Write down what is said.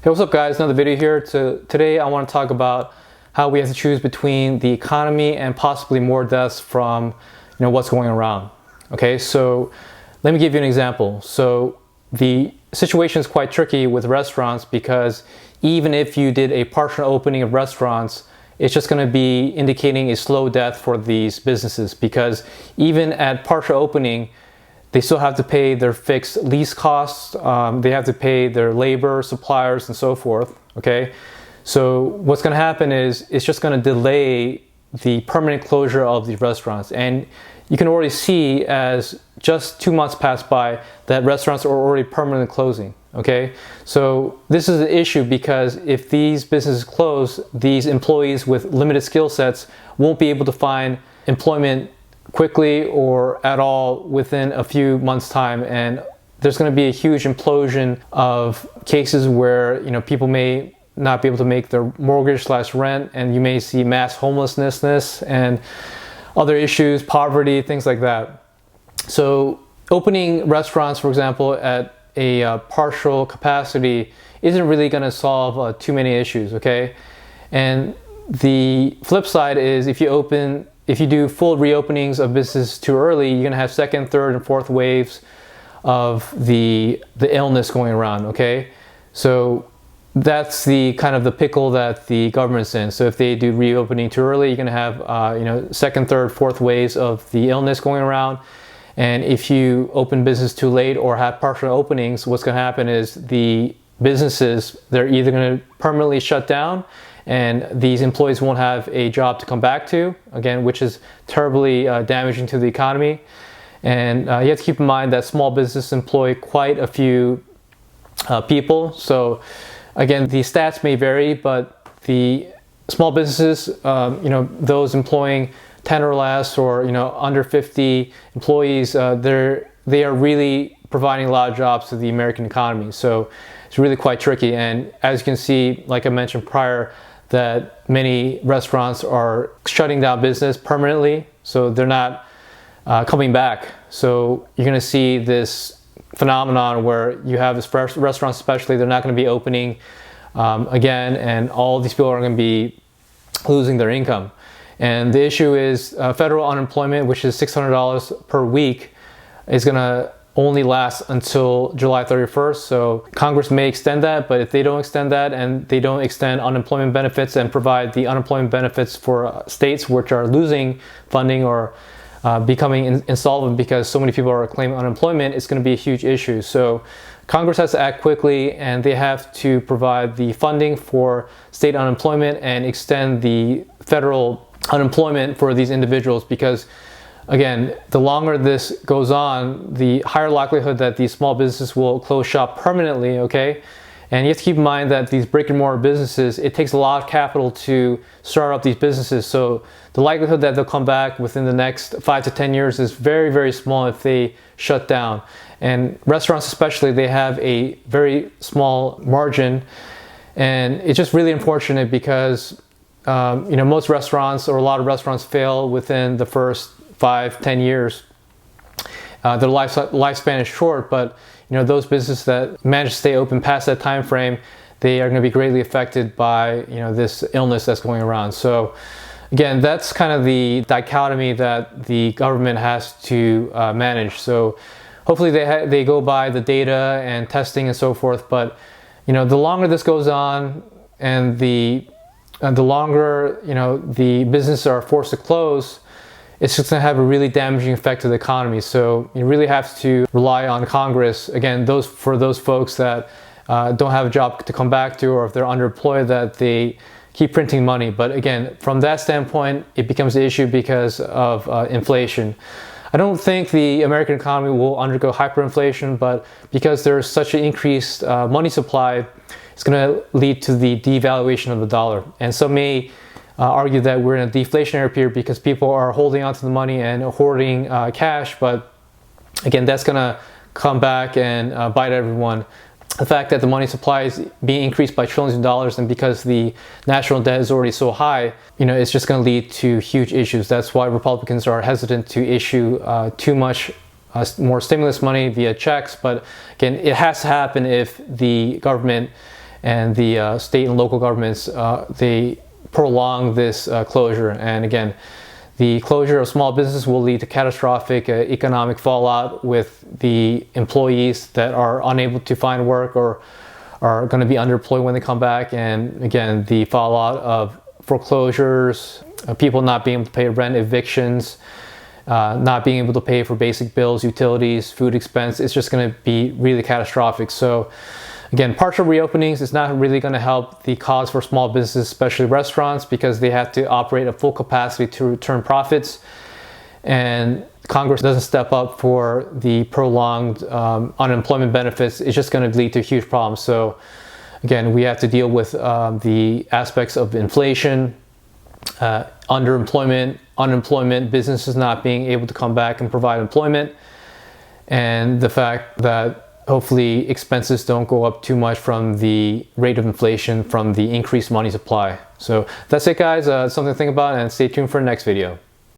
Hey, what's up guys? Another video here. Today I want to talk about how we have to choose between the economy and possibly more deaths from what's going around. Okay, so let me give you an example. So the situation is quite tricky with restaurants because even if you did a partial opening of restaurants, it's just going to be indicating a slow death for these businesses, because even at partial opening, they still have to pay their fixed lease costs, they have to pay their labor, suppliers, and so forth, okay? So what's going to happen is it's just going to delay the permanent closure of these restaurants. And you can already see, as just 2 months pass by, that restaurants are already permanently closing, okay? So this is an issue because if these businesses close, these employees with limited skill sets won't be able to find employment quickly or at all within a few months' time, and there's going to be a huge implosion of cases where people may not be able to make their mortgage/rent, and you may see mass homelessness and other issues, poverty, things like that. So opening restaurants, for example, at a partial capacity isn't really going to solve too many issues, okay? And the flip side is if you do full reopenings of business too early, you're going to have second, third, and fourth waves of the illness going around, okay? So that's the kind of the pickle that the government's in. So if they do reopening too early, you're going to have second, third, fourth waves of the illness going around. And if you open business too late or have partial openings, what's going to happen is the businesses, they're either going to permanently shut down, and these employees won't have a job to come back to, again, which is terribly damaging to the economy. And you have to keep in mind that small businesses employ quite a few people. So again, the stats may vary, but the small businesses, those employing 10 or less, or under 50 employees, they are really providing a lot of jobs to the American economy. So it's really quite tricky. And as you can see, like I mentioned prior, that many restaurants are shutting down business permanently, so they're not coming back. So you're going to see this phenomenon where you have this restaurants, especially, they're not going to be opening again, and all these people are going to be losing their income. And the issue is federal unemployment, which is $600 per week, is going to only lasts until July 31st. So Congress may extend that, but if they don't extend that and they don't extend unemployment benefits and provide the unemployment benefits for states which are losing funding or becoming insolvent because so many people are claiming unemployment, it's going to be a huge issue. So Congress has to act quickly, and they have to provide the funding for state unemployment and extend the federal unemployment for these individuals, because again, the longer this goes on, the higher likelihood that these small businesses will close shop permanently, okay? And you have to keep in mind that these brick and mortar businesses, it takes a lot of capital to start up these businesses. So the likelihood that they'll come back within the next 5 to 10 years is very, very small if they shut down. And restaurants especially, they have a very small margin. And it's just really unfortunate because most restaurants, or a lot of restaurants, fail within the first 5-10 years. Their lifespan is short, but those businesses that manage to stay open past that time frame, they are going to be greatly affected by this illness that's going around. So again, that's kind of the dichotomy that the government has to manage. So hopefully they go by the data and testing and so forth. But the longer this goes on, and the longer the businesses are forced to close, it's just going to have a really damaging effect to the economy. So you really have to rely on Congress, again, for those folks that don't have a job to come back to, or if they're underemployed, that they keep printing money. But again, from that standpoint, it becomes an issue because of inflation. I don't think the American economy will undergo hyperinflation, but because there's such an increased money supply, it's going to lead to the devaluation of the dollar. And some may argue that we're in a deflationary period because people are holding onto the money and hoarding cash, but again, that's going to come back and bite everyone. The fact that the money supply is being increased by trillions of dollars, and because the national debt is already so high, it's just going to lead to huge issues. That's why Republicans are hesitant to issue too much more stimulus money via checks. But again, it has to happen if the government and the state and local governments, they prolong this closure. And again, the closure of small businesses will lead to catastrophic economic fallout with the employees that are unable to find work or are going to be underemployed when they come back. And again, the fallout of foreclosures, people not being able to pay rent, evictions, not being able to pay for basic bills, utilities, food expense, it's just going to be really catastrophic. So again, partial reopenings is not really going to help the cause for small businesses, especially restaurants, because they have to operate at full capacity to return profits. And Congress doesn't step up for the prolonged unemployment benefits. It's just going to lead to huge problems. So again, we have to deal with the aspects of inflation, underemployment, unemployment, businesses not being able to come back and provide employment, and the fact that hopefully expenses don't go up too much from the rate of inflation from the increased money supply. So that's it, guys. Something to think about, and stay tuned for the next video.